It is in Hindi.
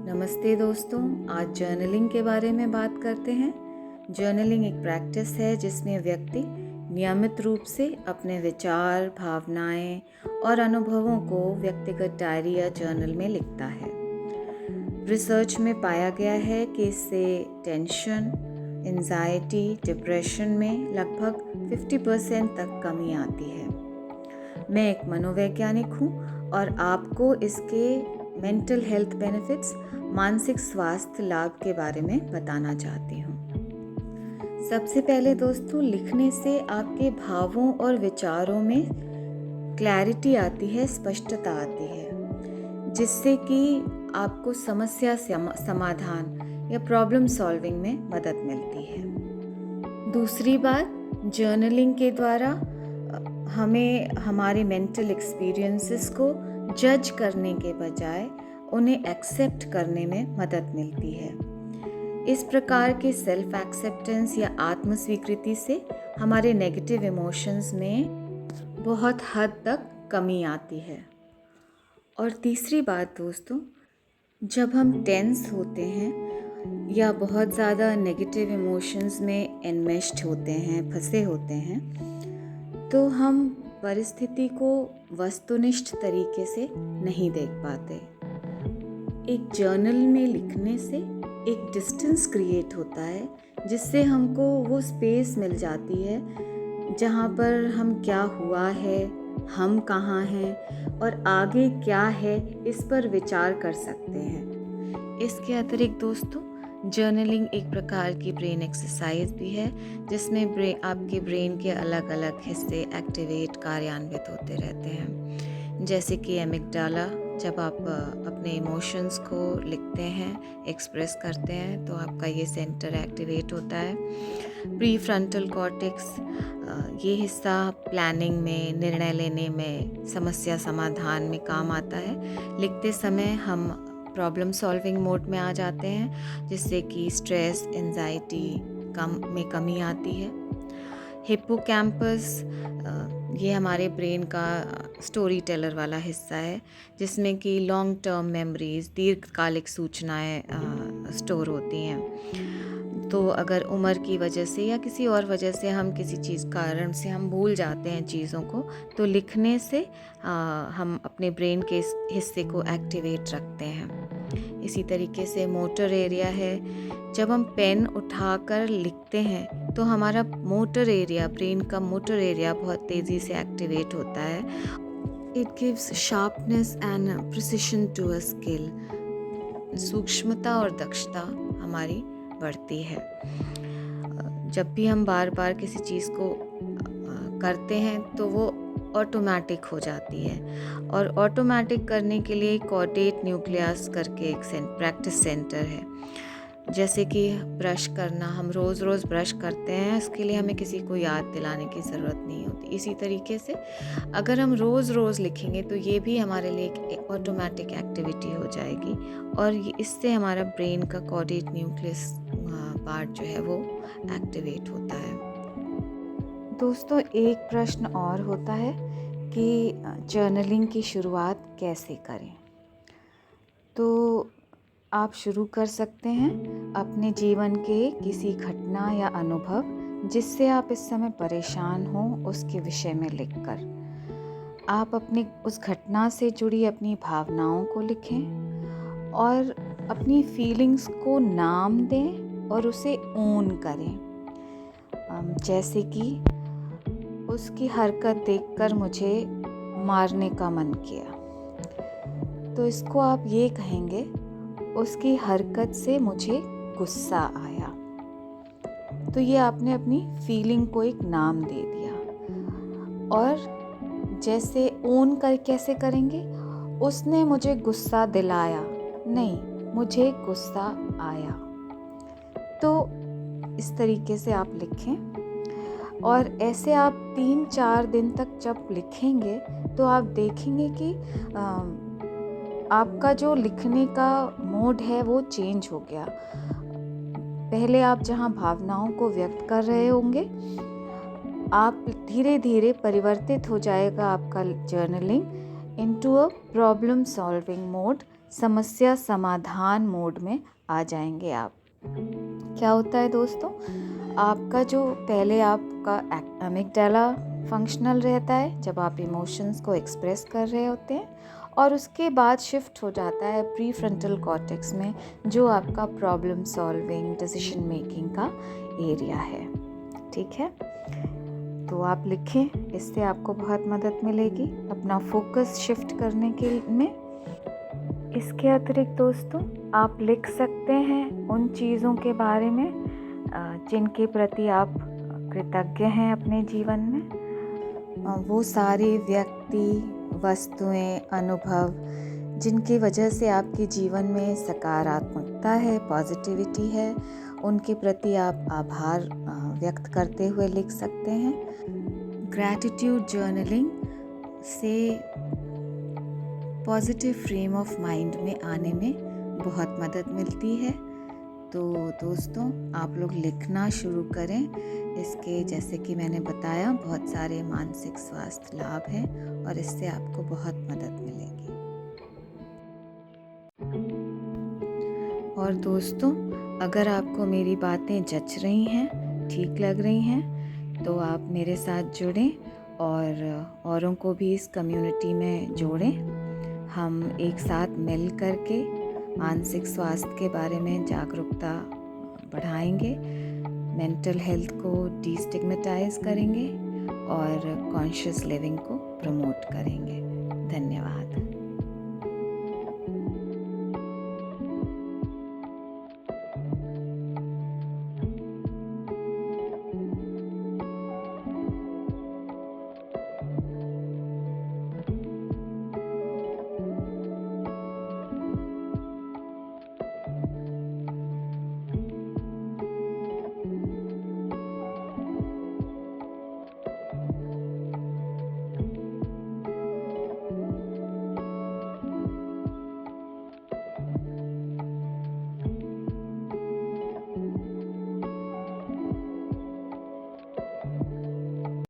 नमस्ते दोस्तों, आज जर्नलिंग के बारे में बात करते हैं। जर्नलिंग एक प्रैक्टिस है जिसमें व्यक्ति नियमित रूप से अपने विचार, भावनाएं और अनुभवों को व्यक्तिगत डायरी या जर्नल में लिखता है। रिसर्च में पाया गया है कि इससे टेंशन, एंजाइटी, डिप्रेशन में लगभग 50% तक कमी आती है। मैं एक मनोवैज्ञानिक हूँ और आपको इसके मेंटल हेल्थ बेनिफिट्स, मानसिक स्वास्थ्य लाभ के बारे में बताना चाहती हूँ। सबसे पहले दोस्तों, लिखने से आपके भावों और विचारों में क्लैरिटी आती है, स्पष्टता आती है, जिससे कि आपको समस्या समाधान या प्रॉब्लम सॉल्विंग में मदद मिलती है। दूसरी बात, जर्नलिंग के द्वारा हमें हमारे मेंटल एक्सपीरियंसेस को जज करने के बजाय उन्हें एक्सेप्ट करने में मदद मिलती है। इस प्रकार के सेल्फ एक्सेप्टेंस या आत्म स्वीकृति से हमारे नेगेटिव इमोशंस में बहुत हद तक कमी आती है। और तीसरी बात दोस्तों, जब हम टेंस होते हैं या बहुत ज़्यादा नेगेटिव इमोशंस में एनमेश्ड होते हैं, फंसे होते हैं, तो हम परिस्थिति को वस्तुनिष्ठ तरीके से नहीं देख पाते। एक जर्नल में लिखने से एक डिस्टेंस क्रिएट होता है, जिससे हमको वो स्पेस मिल जाती है जहाँ पर हम क्या हुआ है, हम कहाँ हैं और आगे क्या है, इस पर विचार कर सकते हैं। इसके अतिरिक्त दोस्तों, जर्नलिंग एक प्रकार की ब्रेन एक्सरसाइज भी है, जिसमें आपके ब्रेन के अलग अलग हिस्से एक्टिवेट, कार्यान्वित होते रहते हैं। जैसे कि एमिगडाला, जब आप अपने इमोशंस को लिखते हैं, एक्सप्रेस करते हैं, तो आपका ये सेंटर एक्टिवेट होता है। प्री फ्रंटल कॉर्टेक्स, ये हिस्सा प्लानिंग में, निर्णय लेने में, समस्या समाधान में काम आता है। लिखते समय हम प्रॉब्लम सॉल्विंग मोड में आ जाते हैं, जिससे कि स्ट्रेस, एंजाइटी में कमी आती है। हिप्पोकैम्पस, ये हमारे ब्रेन का स्टोरी टेलर वाला हिस्सा है, जिसमें कि लॉन्ग टर्म मेमोरीज, दीर्घकालिक सूचनाएं स्टोर होती हैं। तो अगर उम्र की वजह से या किसी और वजह से हम किसी चीज़ कारण से हम भूल जाते हैं चीज़ों को, तो लिखने से हम अपने ब्रेन के इस हिस्से को एक्टिवेट रखते हैं। इसी तरीके से मोटर एरिया है, जब हम पेन उठाकर लिखते हैं तो हमारा मोटर एरिया, ब्रेन का मोटर एरिया बहुत तेज़ी से एक्टिवेट होता है। It gives sharpness and precision to a skill. सूक्ष्मता और दक्षता हमारी बढ़ती है। जब भी हम बार बार किसी चीज़ को करते हैं तो वो ऑटोमेटिक हो जाती है, और ऑटोमेटिक करने के लिए कॉर्डेट न्यूक्लियस करके एक प्रैक्टिस सेंटर है। जैसे कि ब्रश करना, हम रोज़ रोज़ ब्रश करते हैं, इसके लिए हमें किसी को याद दिलाने की ज़रूरत नहीं होती। इसी तरीके से अगर हम रोज़ रोज़ लिखेंगे तो ये भी हमारे लिए एक ऑटोमेटिक एक्टिविटी हो जाएगी, और इससे हमारा ब्रेन का कॉर्डेट न्यूक्लियस पार्ट जो है वो एक्टिवेट होता है। दोस्तों, एक प्रश्न और होता है कि जर्नलिंग की शुरुआत कैसे करें। तो आप शुरू कर सकते हैं अपने जीवन के किसी घटना या अनुभव जिससे आप इस समय परेशान हो, उसके विषय में लिखकर। आप अपनी उस घटना से जुड़ी अपनी भावनाओं को लिखें और अपनी फीलिंग्स को नाम दें और उसे ओन करें। जैसे कि उसकी हरकत देखकर मुझे मारने का मन किया, तो इसको आप ये कहेंगे, उसकी हरकत से मुझे गुस्सा आया। तो ये आपने अपनी फीलिंग को एक नाम दे दिया। और जैसे ओन कर कैसे करेंगे, उसने मुझे गुस्सा दिलाया, नहीं, मुझे गुस्सा आया। तो इस तरीके से आप लिखें, और ऐसे आप 3-4 दिन तक जब लिखेंगे तो आप देखेंगे कि आपका जो लिखने का मोड है वो चेंज हो गया। पहले आप जहाँ भावनाओं को व्यक्त कर रहे होंगे, आप धीरे धीरे परिवर्तित हो जाएगा आपका journaling into a problem solving mode, समस्या समाधान मोड में आ जाएंगे आप। क्या होता है दोस्तों, आपका जो पहले आपका एमिगडाला फंक्शनल रहता है जब आप इमोशंस को एक्सप्रेस कर रहे होते हैं, और उसके बाद शिफ्ट हो जाता है प्री फ्रंटल कॉर्टेक्स में, जो आपका प्रॉब्लम सॉल्विंग डिसीजन मेकिंग का एरिया है। ठीक है, तो आप लिखें, इससे आपको बहुत मदद मिलेगी अपना फोकस शिफ्ट करने के में। इसके अतिरिक्त दोस्तों, आप लिख सकते हैं उन चीज़ों के बारे में जिनके प्रति आप कृतज्ञ हैं अपने जीवन में। वो सारे व्यक्ति, वस्तुएं, अनुभव जिनकी वजह से आपके जीवन में सकारात्मकता है, पॉजिटिविटी है, उनके प्रति आप आभार व्यक्त करते हुए लिख सकते हैं। ग्रैटिट्यूड जर्नलिंग से पॉजिटिव फ्रेम ऑफ माइंड में आने में बहुत मदद मिलती है। तो दोस्तों, आप लोग लिखना शुरू करें। इसके जैसे कि मैंने बताया, बहुत सारे मानसिक स्वास्थ्य लाभ हैं और इससे आपको बहुत मदद मिलेगी। और दोस्तों, अगर आपको मेरी बातें जच रही हैं, ठीक लग रही हैं, तो आप मेरे साथ जुड़ें और औरों को भी इस कम्युनिटी में जोड़ें। हम एक साथ मिल करके मानसिक स्वास्थ्य के बारे में जागरूकता बढ़ाएंगे, मेंटल हेल्थ को डिस्टिग्मेटाइज करेंगे और कॉन्शियस लिविंग को प्रमोट करेंगे। धन्यवाद।